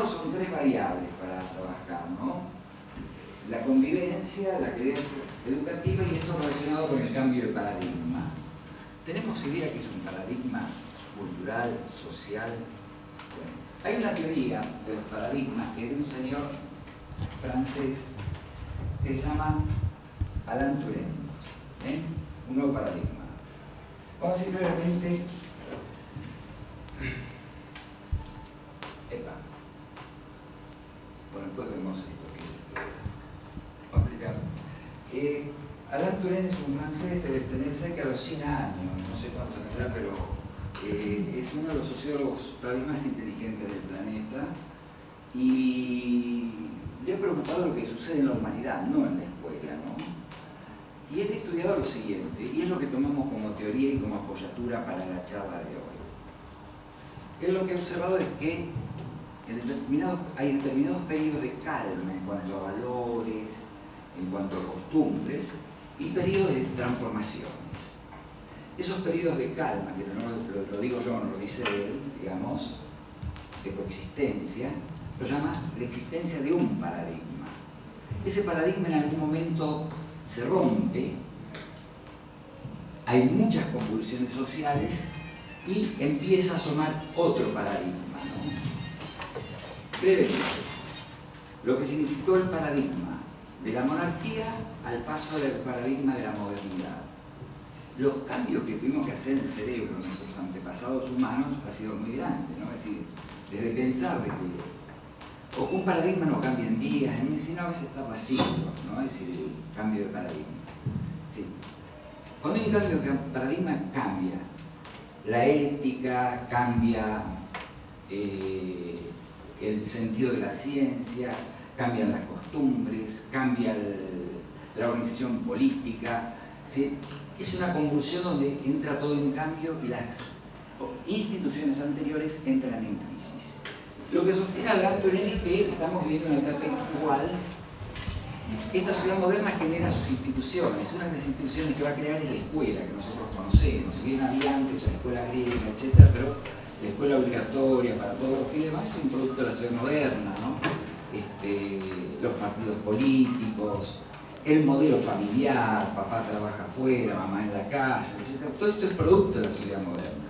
lado son tres variables para trabajar, ¿no? La convivencia, la calidad educativa y esto relacionado con el cambio de paradigma. ¿Tenemos idea que es un paradigma cultural, social? Bueno, hay una teoría de los paradigmas que es de un señor francés que se llama Alain Touraine, un nuevo paradigma. Vamos a decir brevemente. Bueno, después vemos esto que vamos a explicar. Alain Touraine es un francés, debe tener cerca de los 100 años, no sé cuánto tendrá, pero es uno de los sociólogos tal vez más inteligentes del planeta y le ha preocupado lo que sucede en la humanidad, no en la escuela, ¿no? Y él ha estudiado lo siguiente, y es lo que tomamos como teoría y como apoyatura para la charla de hoy. Él lo que ha observado es que hay determinados periodos de calma en cuanto a valores, en cuanto a costumbres, y periodos de transformaciones. Esos periodos de calma, que no lo digo yo, no lo dice él, digamos, de coexistencia, lo llama la existencia de un paradigma. Ese paradigma en algún momento se rompe, hay muchas convulsiones sociales y empieza a asomar otro paradigma, ¿no? Brevemente, lo que significó el paradigma de la monarquía al paso del paradigma de la modernidad. Los cambios que tuvimos que hacer en el cerebro de nuestros antepasados humanos ha sido muy grande, ¿no? Es decir, desde pensar o un paradigma no cambia en días, en medicina a veces tarda siglos, ¿no? Es decir, el cambio de paradigma. Sí. Cuando hay un cambio de paradigma cambia la ética, cambia el sentido de las ciencias, cambian las costumbres, cambia la organización política, ¿sí? Es una convulsión donde entra todo en cambio y las instituciones anteriores entran en crisis. Lo que sostiene Alain Touraine es que estamos viviendo una etapa actual. Esta sociedad moderna genera sus instituciones. Una de las instituciones que va a crear es la escuela, que nosotros conocemos. Si bien había antes la escuela griega, etc., pero la escuela obligatoria para todos los fines es un producto de la sociedad moderna, ¿no? Los partidos políticos, el modelo familiar, papá trabaja afuera, mamá en la casa, etc. Todo esto es producto de la sociedad moderna.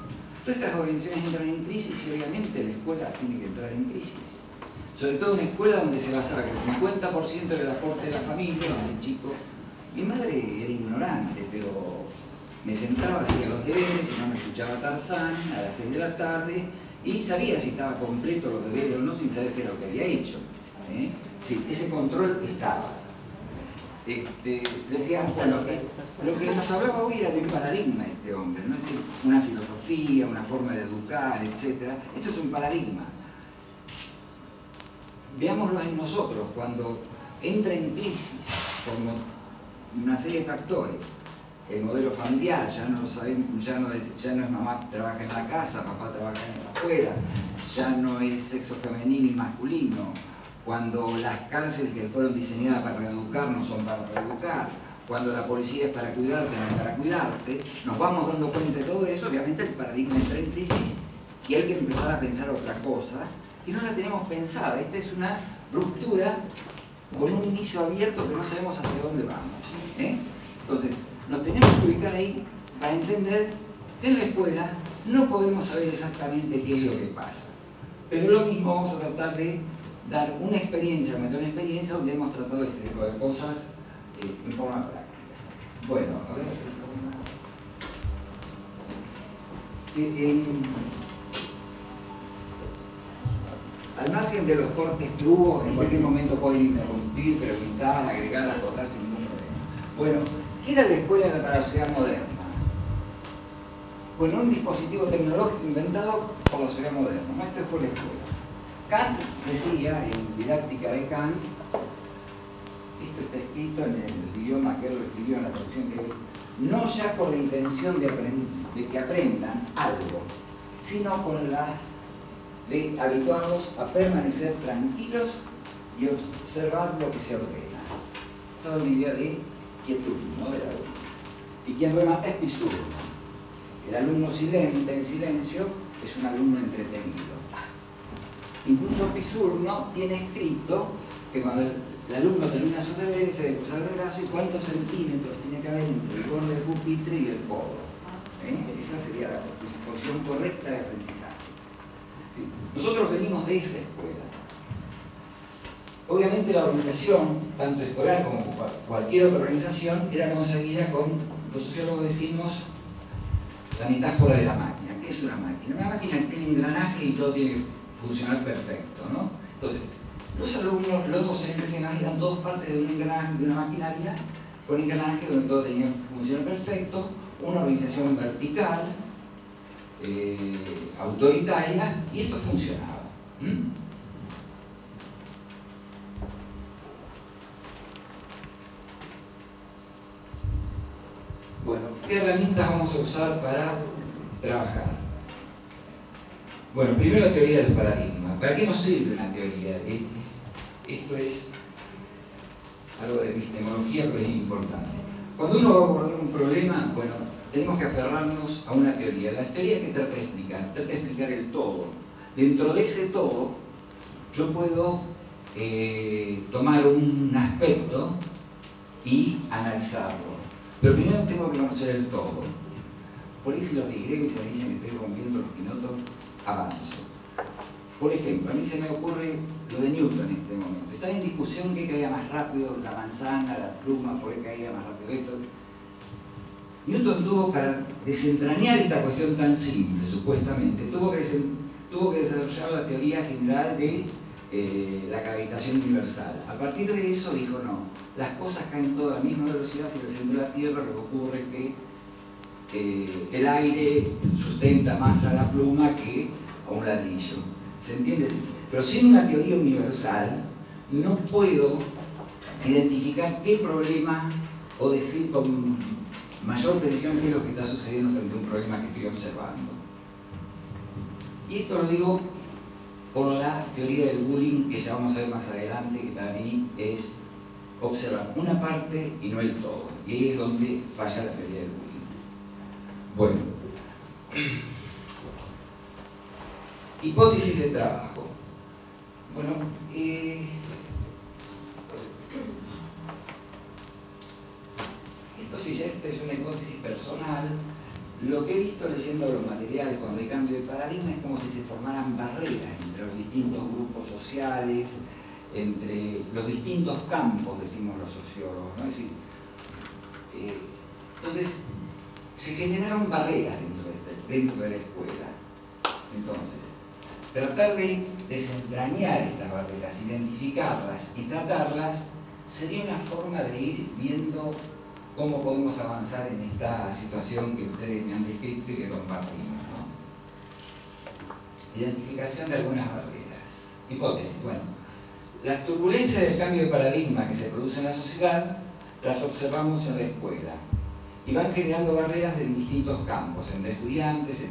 Todas estas organizaciones entran en crisis y obviamente la escuela tiene que entrar en crisis. Sobre todo una escuela donde se basaba que el 50% era el aporte de la familia, donde el chico... Mi madre era ignorante, pero me sentaba, hacía los deberes y no me escuchaba Tarzán a las 6 de la tarde y sabía si estaba completo los deberes o no sin saber qué era lo que había hecho. Sí, ese control estaba. Decíamos, bueno, lo que nos hablaba hoy era de un paradigma este hombre, ¿no? Es decir, una filosofía, una forma de educar, etc. Esto es un paradigma. Veámoslo en nosotros, cuando entra en crisis por una serie de factores, el modelo familiar, ya no es mamá trabaja en la casa, papá trabaja afuera, ya no es sexo femenino y masculino, cuando las cárceles que fueron diseñadas para reeducar no son para reeducar, cuando la policía es para cuidarte, no es para cuidarte, nos vamos dando cuenta de todo eso, obviamente el paradigma entra en crisis y hay que empezar a pensar otra cosa, y no la tenemos pensada. Esta es una ruptura con un inicio abierto que no sabemos hacia dónde vamos. Entonces, nos tenemos que ubicar ahí para entender que en la escuela no podemos saber exactamente qué es lo que pasa. Pero lo mismo vamos a tratar de dar una experiencia, meter una experiencia donde hemos tratado este tipo de cosas en forma práctica. Bueno, a ver, al margen de los cortes que hubo, en cualquier momento pueden interrumpir, preguntar, agregar, acordar sin ningún problema. Bueno, ¿qué era la escuela para la sociedad moderna? Bueno, un dispositivo tecnológico inventado por la sociedad moderna. Esta fue la escuela. Kant decía, en Didáctica de Kant, esto está escrito en el idioma que él lo escribió, en la traducción que él, no ya con la intención de que aprendan algo, sino con las de habituarlos a permanecer tranquilos y observar lo que se ordena. Toda una idea de quietud, ¿no? Del alumno. Y quien remata es Piaget. El alumno silente en silencio es un alumno entretenido. Incluso Pisurno tiene escrito que cuando el alumno termina sus deberes se debe cruzar el brazo y cuántos centímetros tiene que haber entre el borde del pupitre y el codo. Esa sería la posición correcta de aprendizaje. ¿Sí? Nosotros venimos de esa escuela. Obviamente la organización, tanto escolar como cualquier otra organización, era concebida con, los sociólogos decimos, la metáfora de la máquina. ¿Qué es una máquina? Una máquina que tiene engranaje y todo tiene que funcionar perfecto, ¿no? Entonces, los alumnos, los docentes se imaginan dos partes de un engranaje, de una maquinaria, con engranaje donde todo tenía que funcionar perfecto, una organización vertical, autoritaria, y esto funcionaba. Bueno, ¿qué herramientas vamos a usar para trabajar? Bueno, primero la teoría de los paradigmas. ¿Para qué nos sirve una teoría? Esto es algo de epistemología, pero es importante. Cuando uno va a abordar un problema, bueno, tenemos que aferrarnos a una teoría. La teoría que trata de explicar el todo. Dentro de ese todo, yo puedo tomar un aspecto y analizarlo. Pero primero tengo que conocer el todo. Por eso los griegos se me dicen que estoy rompiendo los pinotos, avanzo. Por ejemplo, a mí se me ocurre lo de Newton en este momento. Está en discusión qué caía más rápido, la manzana, la pluma, por qué caía más rápido esto. Newton tuvo, para desentrañar esta cuestión tan simple, supuestamente, tuvo que desarrollar la teoría general de la gravitación universal. A partir de eso dijo, no, las cosas caen todas a la misma velocidad si el centro de la Tierra, lo que ocurre es que el aire sustenta más a la pluma que a un ladrillo. ¿Se entiende? Pero sin una teoría universal no puedo identificar qué problema o decir con mayor precisión qué es lo que está sucediendo frente a un problema que estoy observando. Y esto lo digo por la teoría del bullying, que ya vamos a ver más adelante, que para mí es observar una parte y no el todo. Y ahí es donde falla la teoría del bullying. Bueno. Hipótesis de trabajo. Bueno, esto sí, esta es una hipótesis personal. Lo que he visto leyendo los materiales cuando hay cambio de paradigma es como si se formaran barreras entre los distintos grupos sociales, entre los distintos campos, decimos los sociólogos, ¿no? Es decir, entonces, se generaron barreras dentro de la escuela. Entonces, tratar de desentrañar estas barreras, identificarlas y tratarlas, sería una forma de ir viendo cómo podemos avanzar en esta situación que ustedes me han descrito y que compartimos, ¿no? Identificación de algunas barreras. Hipótesis. Bueno, las turbulencias del cambio de paradigma que se produce en la sociedad las observamos en la escuela y van generando barreras en distintos campos, entre estudiantes y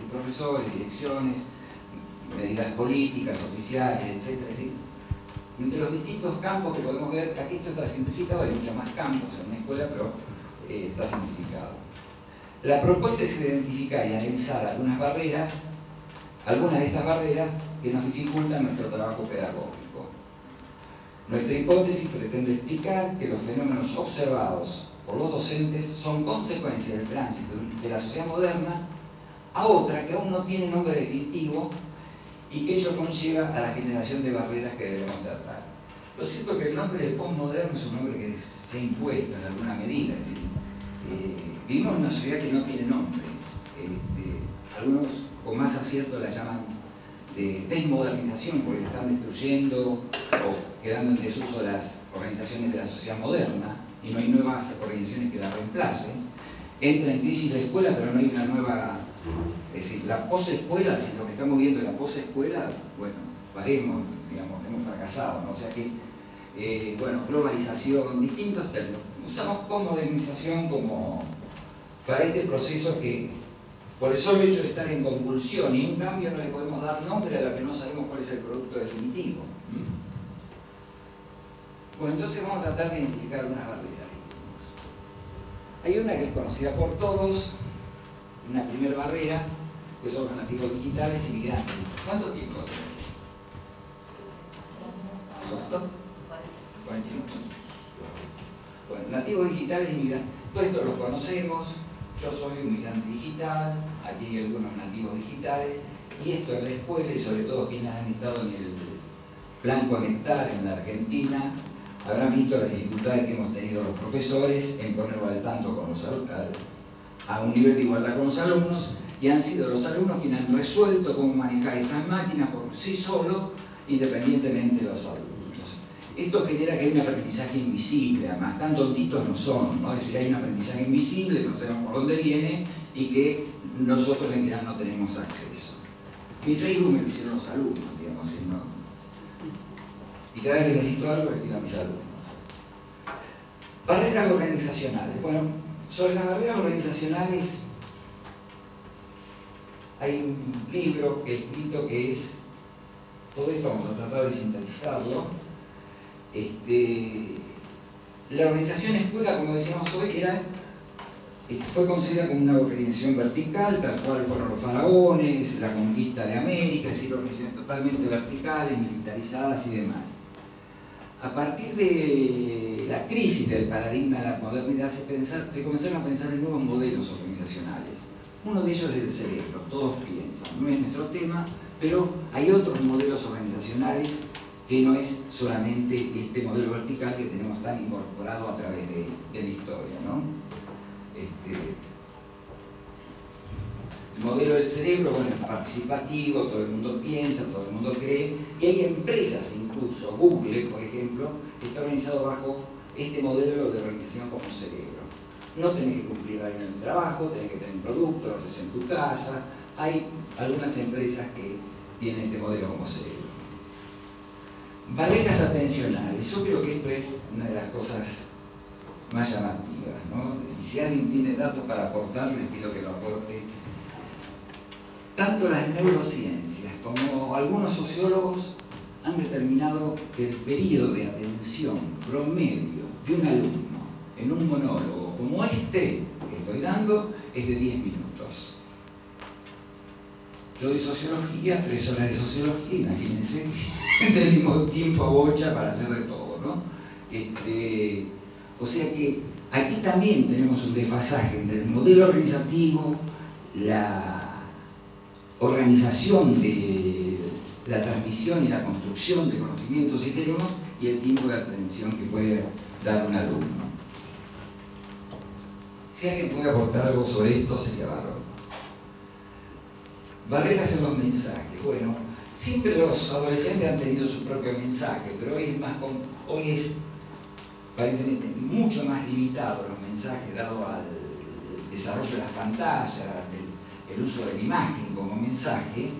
profesores, direcciones, medidas políticas, oficiales, etc. Entre los distintos campos que podemos ver, aquí esto está simplificado, hay muchos más campos en una escuela, pero está simplificado. La propuesta es identificar y analizar algunas de estas barreras que nos dificultan nuestro trabajo pedagógico. Nuestra hipótesis pretende explicar que los fenómenos observados por los docentes son consecuencia del tránsito de la sociedad moderna a otra que aún no tiene nombre definitivo y que ello conlleva a la generación de barreras que debemos tratar. Lo cierto es que el nombre de postmoderno es un nombre que se ha impuesto en alguna medida, es decir, vivimos en una sociedad que no tiene nombre. Algunos con más acierto la llaman de desmodernización porque se están destruyendo o quedando en desuso las organizaciones de la sociedad moderna y no hay nuevas organizaciones que la reemplacen. Entra en crisis la escuela, pero no hay una nueva. Es decir, la posescuela, si lo que estamos viendo es la posescuela, bueno, paremos, digamos, hemos fracasado, ¿no? O sea que, bueno, globalización, distintos términos. Usamos postmodernización como para este proceso que, por el solo hecho de estar en convulsión y en cambio no le podemos dar nombre a lo que no sabemos cuál es el producto definitivo. Bueno, entonces vamos a tratar de identificar algunas barreras. Hay una que es conocida por todos, una primera barrera, que son los nativos digitales y migrantes. ¿Cuánto tiempo tenemos? ¿cuánto? 41. Bueno, nativos digitales y migrantes. Todos estos los conocemos. Yo soy un migrante digital, aquí hay algunos nativos digitales, y esto en la escuela, y sobre todo quienes han estado en el Plan Conectar en la Argentina, habrán visto las dificultades que hemos tenido los profesores en ponerlo al tanto con los a un nivel de igualdad con los alumnos, y han sido los alumnos quienes han resuelto cómo manejar estas máquinas por sí solos, independientemente de los adultos. Esto genera que hay un aprendizaje invisible, además tan tontitos no son, ¿no? Es decir, hay un aprendizaje invisible que no sabemos por dónde viene y que nosotros en general no tenemos acceso. Mi Facebook me lo hicieron los alumnos, digamos, y cada vez que necesito algo le pido a mis alumnos. Barreras organizacionales. Bueno, sobre las barreras organizacionales hay un libro que he escrito que es, todo esto vamos a tratar de sintetizarlo. La organización escuela, como decíamos hoy, fue concebida como una organización vertical, tal cual fueron los faraones, la conquista de América, es decir, organizaciones totalmente verticales, militarizadas y demás. A partir de la crisis del paradigma de la modernidad se comenzaron a pensar en nuevos modelos organizacionales. Uno de ellos es el cerebro, todos piensan, no es nuestro tema, pero hay otros modelos organizacionales que no es solamente este modelo vertical que tenemos tan incorporado a través de la historia, ¿no? El modelo del cerebro, bueno, es participativo, todo el mundo piensa, todo el mundo cree, y hay empresas incluso, Google, por ejemplo, que está organizado bajo este modelo de organización como cerebro. No tenés que cumplir horario en el trabajo, tenés que tener un producto, lo haces en tu casa. Hay algunas empresas que tienen este modelo como cerebro. Barreras atencionales. Yo creo que esto es una de las cosas más llamativas, ¿no? Y si alguien tiene datos para aportar, les pido que lo aporte. Tanto las neurociencias como algunos sociólogos han determinado que el periodo de atención promedio de un alumno en un monólogo como este que estoy dando es de 10 minutos. Yo doy sociología, 3 horas de sociología, imagínense, tenemos tiempo a bocha para hacer de todo, ¿no? O sea que aquí también tenemos un desfasaje entre el modelo organizativo, la organización de la transmisión y la construcción de conocimientos y tenemos, y el tiempo de atención que puede dar un alumno. Si alguien puede aportar algo sobre esto, sería bárbaro. Barreras en los mensajes. Bueno, siempre los adolescentes han tenido su propio mensaje, pero hoy es aparentemente mucho más limitado los mensajes dado al desarrollo de las pantallas, el uso de la imagen como mensaje,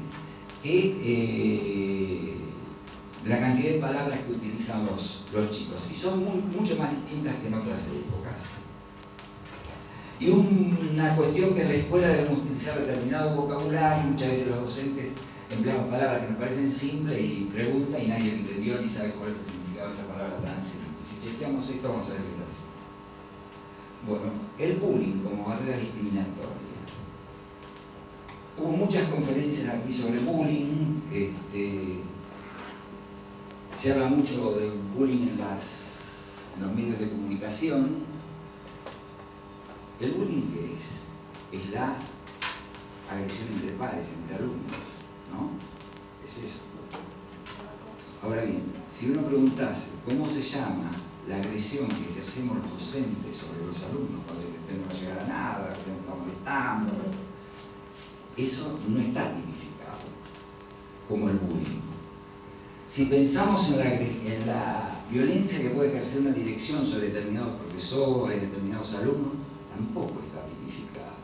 que la cantidad de palabras que utilizan los chicos, y son mucho más distintas que en otras épocas. Y una cuestión que en la escuela debemos utilizar determinado vocabulario, muchas veces los docentes empleamos palabras que nos parecen simples y preguntan y nadie lo entendió ni sabe cuál es el significado de esa palabra tan simple. Si chequeamos esto vamos a ver que es así. Bueno, el bullying como barrera discriminatoria. Hubo muchas conferencias aquí sobre bullying, se habla mucho de bullying en los medios de comunicación. ¿El bullying qué es? Es la agresión entre pares, entre alumnos, ¿no? Es eso. Ahora bien, si uno preguntase cómo se llama la agresión que ejercemos los docentes sobre los alumnos cuando no va a llegar a nada, que nos está molestando, eso no está tipificado como el bullying. Si pensamos en la violencia que puede ejercer una dirección sobre determinados profesores, determinados alumnos, tampoco está tipificado.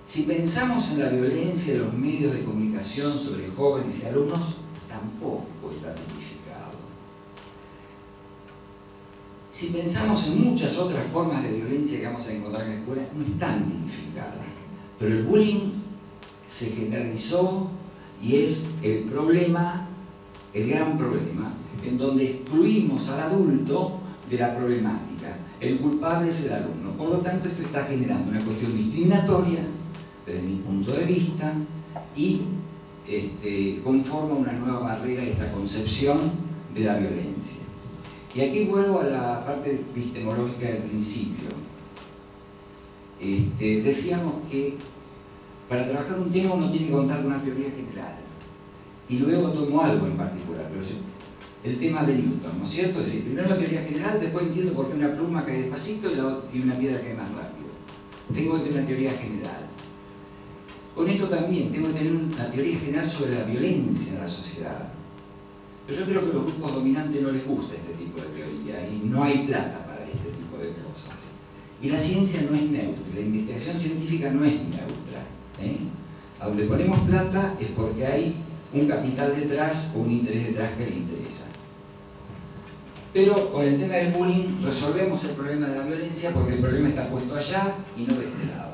Si pensamos en la violencia de los medios de comunicación sobre jóvenes y alumnos, tampoco está tipificado. Si pensamos en muchas otras formas de violencia que vamos a encontrar en la escuela, no están tipificadas. Pero el bullying se generalizó y es el problema, el gran problema, en donde excluimos al adulto de la problemática. El culpable es el alumno. Por lo tanto, esto está generando una cuestión discriminatoria, desde mi punto de vista, y conforma una nueva barrera a esta concepción de la violencia. Y aquí vuelvo a la parte epistemológica del principio. Decíamos que para trabajar un tema uno tiene que contar con una teoría general. Y luego tomo algo en particular, pero el tema de Newton, ¿no es cierto? Es decir, primero la teoría general, después entiendo por qué una pluma cae despacito y una piedra cae más rápido. Tengo que tener una teoría general. Con esto también tengo que tener una teoría general sobre la violencia en la sociedad. Pero yo creo que a los grupos dominantes no les gusta este tipo de teoría y no hay plata para este tipo de cosas. Y la ciencia no es neutra, la investigación científica no es neutra. A donde ponemos plata es porque hay un capital detrás o un interés detrás que le interesa. Pero con el tema del bullying resolvemos el problema de la violencia porque el problema está puesto allá y no de este lado.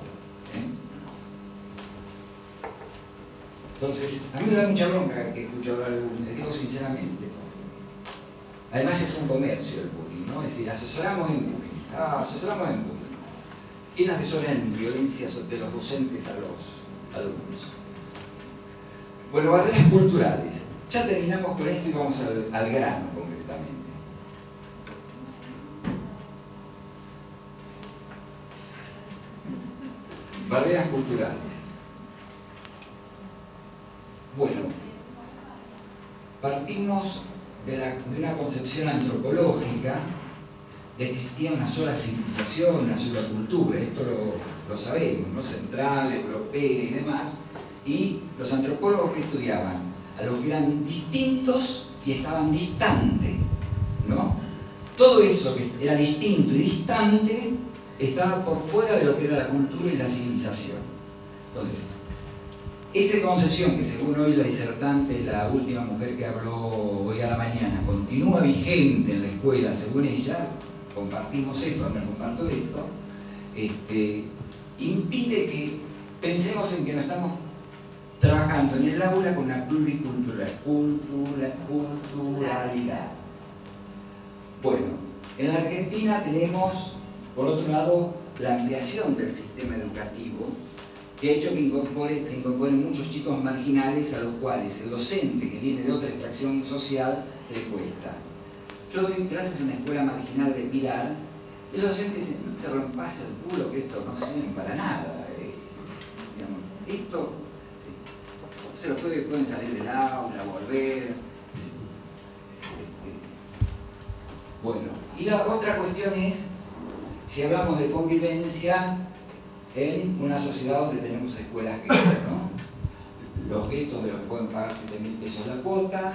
Entonces, a mí me da mucha bronca que escucho hablar del bullying, les digo sinceramente. Además es un comercio el bullying, ¿no? Es decir, asesoramos en bullying. Asesoramos en bullying. ¿Quién asesora en violencia de los docentes a los alumnos? Bueno, barreras culturales. Ya terminamos con esto y vamos al grano concretamente. Barreras culturales. Bueno, partimos de una concepción antropológica de que existía una sola civilización, una sola cultura. Esto lo sabemos, ¿no? Central, europea y demás. Y los antropólogos que estudiaban a los que eran distintos y estaban distantes, ¿no? Todo eso que era distinto y distante estaba por fuera de lo que era la cultura y la civilización. Entonces, esa concepción que según hoy la disertante, la última mujer que habló hoy a la mañana, continúa vigente en la escuela, según ella, compartimos esto, no comparto esto, impide que pensemos en que no estamos trabajando en el aula con la pluriculturalidad. Bueno, en la Argentina tenemos, por otro lado, la ampliación del sistema educativo, que ha hecho que se incorporen muchos chicos marginales a los cuales el docente que viene de otra extracción social le cuesta. Yo doy clases en una escuela marginal de Pilar y los docentes dicen, no te rompas el culo que esto no sirve para nada. Digamos, esto se los pueden salir del aula, volver. Bueno, y la otra cuestión es si hablamos de convivencia en una sociedad donde tenemos escuelas guetos, ¿no? Los guetos de los que pueden pagar 7.000 pesos la cuota,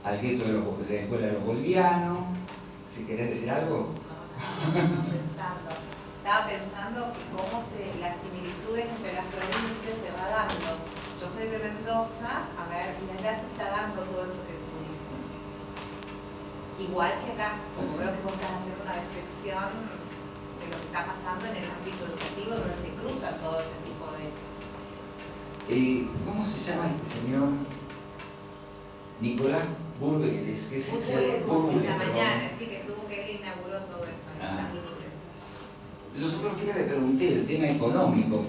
al gueto de la escuela de los bolivianos. Si querés decir algo. Estaba pensando cómo las similitudes entre las provincias se va dando. Yo soy de Mendoza, a ver, y allá se está dando todo esto que tú dices. Igual que acá, como veo que vos estás haciendo una descripción de lo que está pasando en el ámbito educativo, donde se cruza todo ese tipo de... ¿Cómo se llama este señor? Nicolás Burbeles, que es la mañana, sí, que tuvo que él inauguró todo esto en las libres. Los otros días le pregunté el tema económico,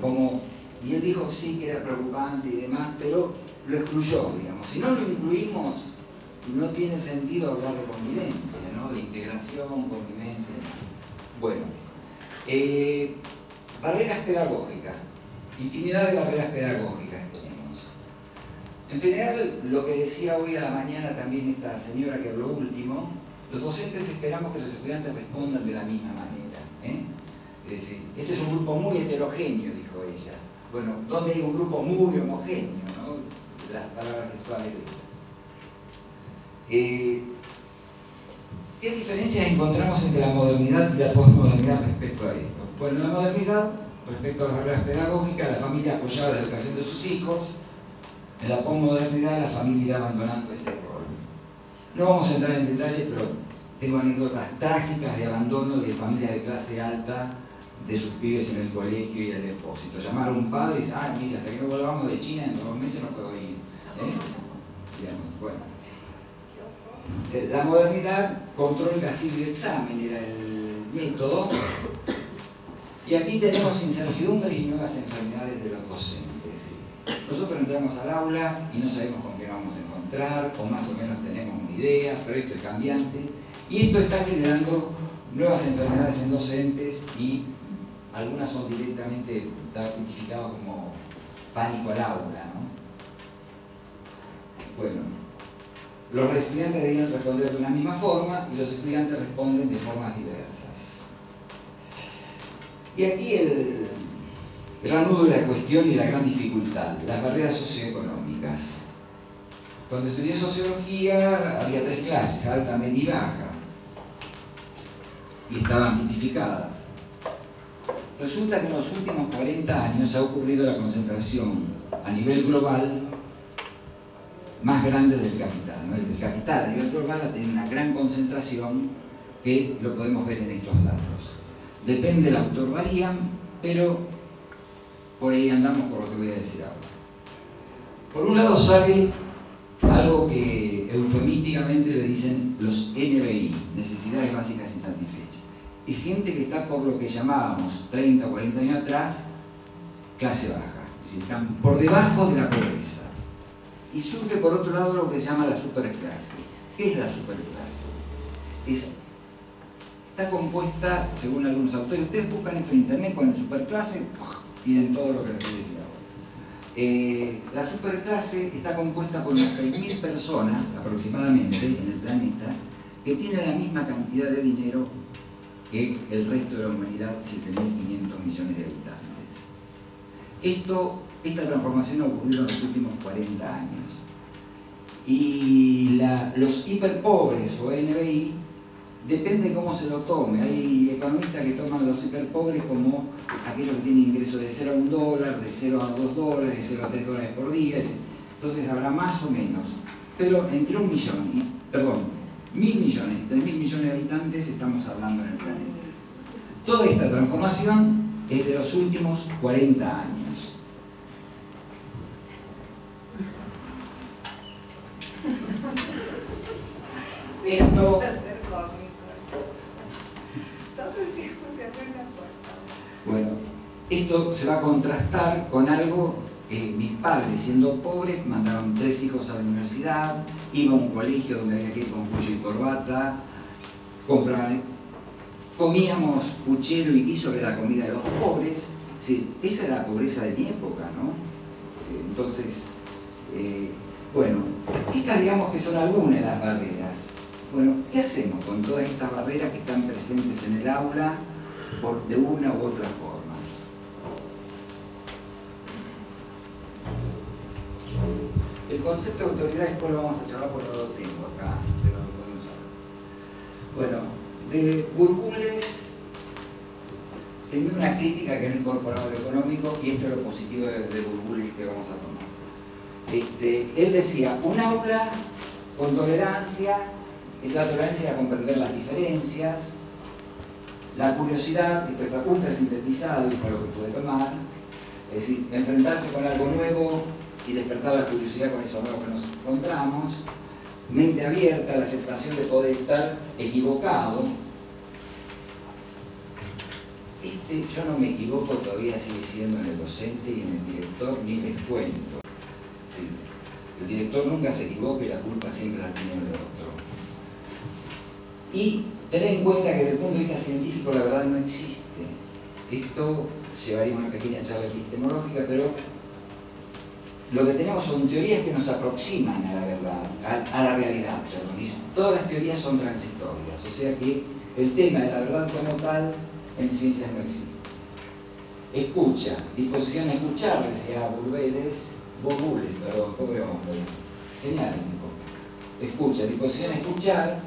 y él dijo sí que era preocupante y demás, pero lo excluyó, digamos. Si no lo incluimos, no tiene sentido hablar de convivencia, ¿no? De integración, convivencia. Bueno, barreras pedagógicas, infinidad de barreras pedagógicas tenemos. En general, lo que decía hoy a la mañana también esta señora que habló último, los docentes esperamos que los estudiantes respondan de la misma manera. Es decir, este es un grupo muy heterogéneo, dijo ella. Bueno, ¿dónde hay un grupo muy homogéneo? ¿No? Las palabras textuales de ella. ¿Qué diferencias encontramos entre la modernidad y la posmodernidad respecto a esto? Bueno, en la modernidad, respecto a las barreras pedagógicas, la familia apoyaba la educación de sus hijos. En la posmodernidad, la familia irá abandonando ese rol. No vamos a entrar en detalle, pero tengo anécdotas trágicas de abandono de familias de clase alta de sus pibes en el colegio y el depósito. Llamar a un padre y decir, mira, hasta que no volvamos de China en 2 meses no puedo ir. Digamos, bueno. La modernidad, control, castigo y examen era el método. Y aquí tenemos incertidumbres y nuevas enfermedades de los docentes. Nosotros entramos al aula y no sabemos con qué vamos a encontrar. entrar, o más o menos tenemos una idea, pero esto es cambiante, y esto está generando nuevas enfermedades en docentes, y algunas son directamente identificadas como pánico al aula, ¿no? Bueno, los estudiantes deberían responder de una misma forma, y los estudiantes responden de formas diversas. Y aquí el gran nudo de la cuestión y la gran dificultad, las barreras socioeconómicas. Cuando estudié sociología había 3 clases, alta, media y baja, y estaban tipificadas. Resulta que en los últimos 40 años ha ocurrido la concentración a nivel global más grande del capital, ¿no? El capital a nivel global ha tenido una gran concentración, que lo podemos ver en estos datos. Depende del autor, varían, pero por ahí andamos por lo que voy a decir ahora. Por un lado sale algo que eufemísticamente le dicen los NBI, necesidades básicas insatisfechas. Y gente que está por lo que llamábamos 30 o 40 años atrás, clase baja, es decir, están por debajo de la pobreza. Y surge por otro lado lo que se llama la superclase. ¿Qué es la superclase? Está compuesta, según algunos autores, ustedes buscan esto en internet con el superclase, tienen todo lo que les decía ahora. La superclase está compuesta por unas 6.000 personas aproximadamente en el planeta, que tienen la misma cantidad de dinero que el resto de la humanidad, 7.500 millones de habitantes. Esta transformación ha ocurrido en los últimos 40 años. Y los hiperpobres o NBI, depende cómo se lo tome. Hay economistas que toman los hiperpobres como aquellos que tienen ingresos de 0 a $1, de 0 a $2, de 0 a $3 por día. Entonces habrá más o menos. Pero entre 1.000 millones y 3.000 millones de habitantes estamos hablando en el planeta. Toda esta transformación es de los últimos 40 años. Esto, bueno, esto se va a contrastar con algo que mis padres, siendo pobres, mandaron 3 hijos a la universidad, iba a un colegio donde había que ir con cuello y corbata, comíamos puchero y guiso, que era la comida de los pobres. Sí, esa era la pobreza de mi época, ¿no? Entonces, bueno, estas digamos que son algunas de las barreras. Bueno, ¿qué hacemos con todas estas barreras que están presentes en el aula de una u otra forma? El concepto de autoridad después lo vamos a charlar porque no lo tengo acá, pero lo podemos hablar. Bueno, de Burbules, primero una crítica que no incorporaba lo económico, y esto es lo positivo de Burbules que vamos a tomar. Él decía, un aula con tolerancia es la tolerancia a comprender las diferencias, la curiosidad, esto está ultra sintetizado y fue lo que pude tomar, es decir, enfrentarse con algo nuevo y despertar la curiosidad con eso nuevo que nos encontramos, mente abierta, la aceptación de poder estar equivocado. Yo no me equivoco, todavía sigue siendo en el docente y en el director, ni les cuento. Sí, el director nunca se equivoca y la culpa siempre la tiene el otro. Y tener en cuenta que desde el punto de vista científico la verdad no existe. Esto llevaría una pequeña charla epistemológica, pero lo que tenemos son teorías que nos aproximan a la verdad, a la realidad, perdón. Y todas las teorías son transitorias, o sea que el tema de la verdad como tal en ciencias no existe. Escucha, disposición a escuchar, decía Burbules, pobre hombre, genial tipo. Escucha, disposición a escuchar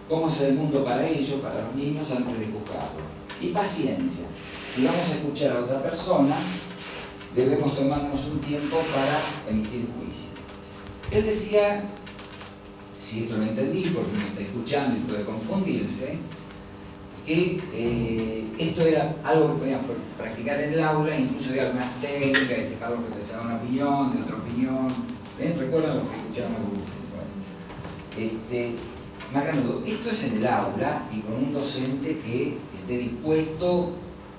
cómo es el mundo para ellos, para los niños, antes de juzgarlo. Y paciencia. Si vamos a escuchar a otra persona, debemos tomarnos un tiempo para emitir juicio. Él decía, si esto lo entendí, porque me está escuchando y puede confundirse, que esto era algo que podíamos practicar en el aula, incluso de algunas técnicas, de separar lo que pensaba una opinión, de otra opinión. ¿Recuerdan lo que escuchaban algunos? Bueno, más granudo, esto es en el aula y con un docente que esté dispuesto,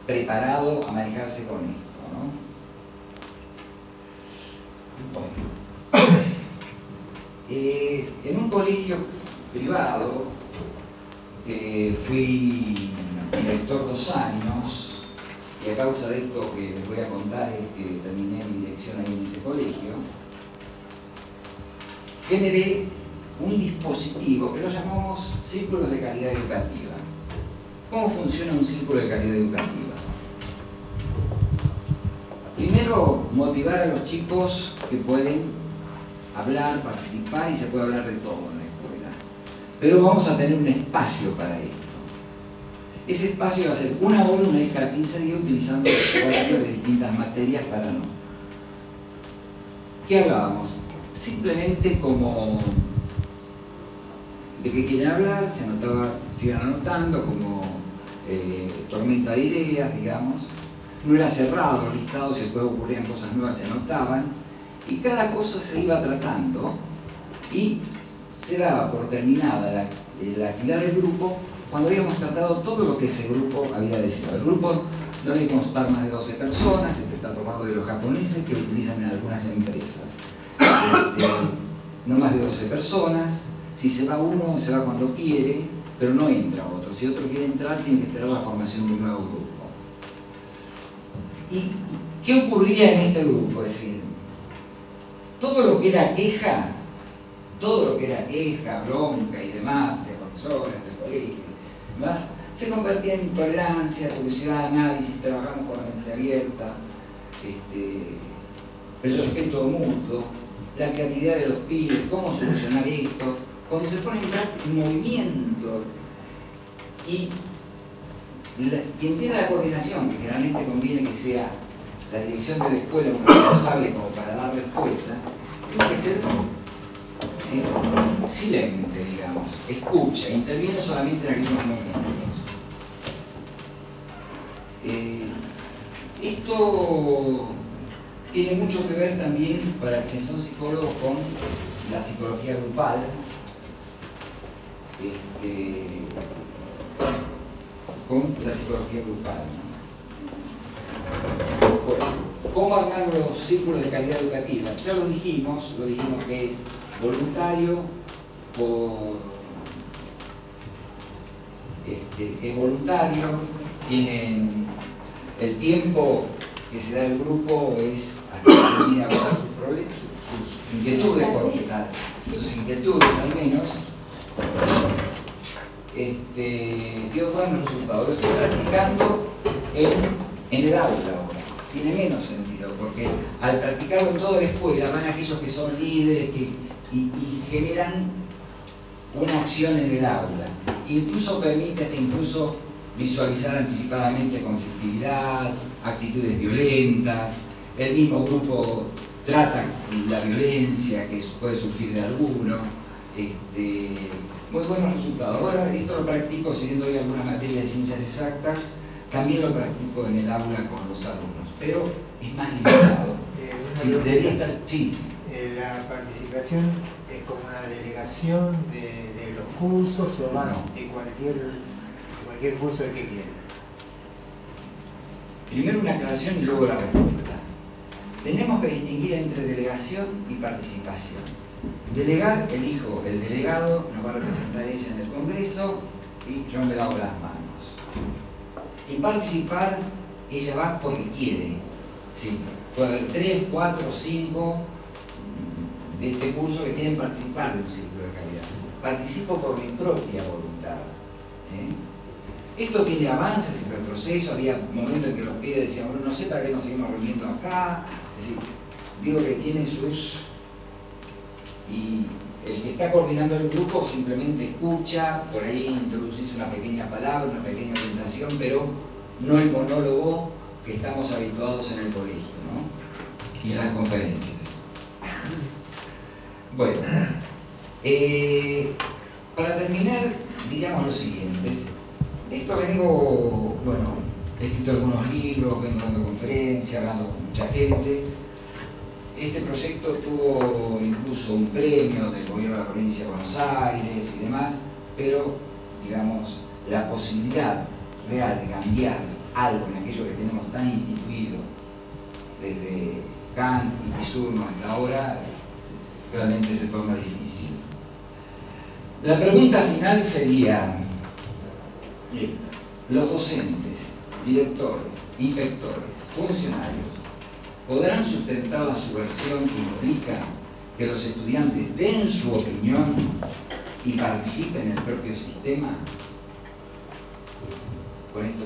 preparado a manejarse con esto, ¿no? Bueno. En un colegio privado, fui director 2 años, y a causa de esto que les voy a contar es que terminé mi dirección ahí en ese colegio, generé un dispositivo que lo llamamos círculos de calidad educativa. ¿Cómo funciona un círculo de calidad educativa? Primero, motivar a los chicos que pueden hablar, participar, y se puede hablar de todo en la escuela. Pero vamos a tener un espacio para esto. Ese espacio va a ser 1 hora, una vez cada 15 días, utilizando horarios de distintas materias para no. ¿Qué hablábamos? Simplemente como de que quieren hablar, se iban anotando como tormenta de ideas, digamos. No era cerrado los listados, si después ocurrían cosas nuevas se anotaban, y cada cosa se iba tratando y se daba por terminada la actividad del grupo cuando habíamos tratado todo lo que ese grupo había deseado. El grupo no debe constar más de 12 personas, este está tomado de los japoneses que utilizan en algunas empresas. No más de 12 personas, si se va uno, se va cuando quiere, pero no entra otro. Si otro quiere entrar, tiene que esperar la formación de un nuevo grupo. ¿Y qué ocurría en este grupo? Es decir, todo lo que era queja, bronca y demás, de profesores, del colegio, demás, se convertía en tolerancia, curiosidad, análisis, trabajamos con la mente abierta, el respeto mutuo, la creatividad de los pibes, cómo solucionar esto, cuando se pone en movimiento. Y quien tiene la coordinación, que generalmente conviene que sea la dirección de la escuela un responsable como para dar respuesta, tiene que ser silente, digamos, escucha, interviene solamente en aquellos momentos. Esto tiene mucho que ver también, para quienes son psicólogos, con la psicología grupal. Con la psicología grupal, ¿no? Bueno, ¿cómo armar los círculos de calidad educativa? Ya lo dijimos que es voluntario, es voluntario, tienen el tiempo que se da el grupo es hasta que termina con sus problemas, sus inquietudes, sus inquietudes al menos. Dio buenos resultados. Lo estoy practicando en el aula ahora. Tiene menos sentido, porque al practicarlo en toda la escuela van aquellos que son líderes y generan una acción en el aula. Incluso permite visualizar anticipadamente conflictividad, actitudes violentas. El mismo grupo trata la violencia que puede surgir de alguno. Muy buenos resultados. Ahora esto lo practico siguiendo hoy algunas materias de ciencias exactas, también lo practico en el aula con los alumnos, pero es más limitado. Sí, debería estar, sí. ¿La participación es como una delegación de los cursos o más de cualquier curso de que quiera? Primero una aclaración y luego la respuesta. Tenemos que distinguir entre delegación y participación. Delegar, elijo el delegado, nos va a representar ella en el Congreso y yo me lavo las manos. Y participar, ella va porque quiere. ¿Sí? Puede haber 3, 4, 5 de este curso que quieren participar de un círculo de calidad. Participo por mi propia voluntad. Esto tiene avances y retrocesos. Había momentos en que los pibes decían, bueno, no sé para qué nos seguimos reuniendo acá. Es decir, digo que tiene sus... Y el que está coordinando el grupo simplemente escucha, por ahí introducís una pequeña palabra, una pequeña orientación, pero no el monólogo que estamos habituados en el colegio, ¿no? Y en las conferencias. Bueno, para terminar, digamos lo siguiente. Esto he escrito algunos libros, vengo dando conferencias, hablando con mucha gente. Este proyecto tuvo incluso un premio del gobierno de la provincia de Buenos Aires y demás, pero, digamos, la posibilidad real de cambiar algo en aquello que tenemos tan instituido desde Kant y Pisurno hasta ahora realmente se torna difícil. La pregunta final sería esta: los docentes, directores, inspectores, funcionarios, ¿podrán sustentar la subversión que implica que los estudiantes den su opinión y participen en el propio sistema? Con esto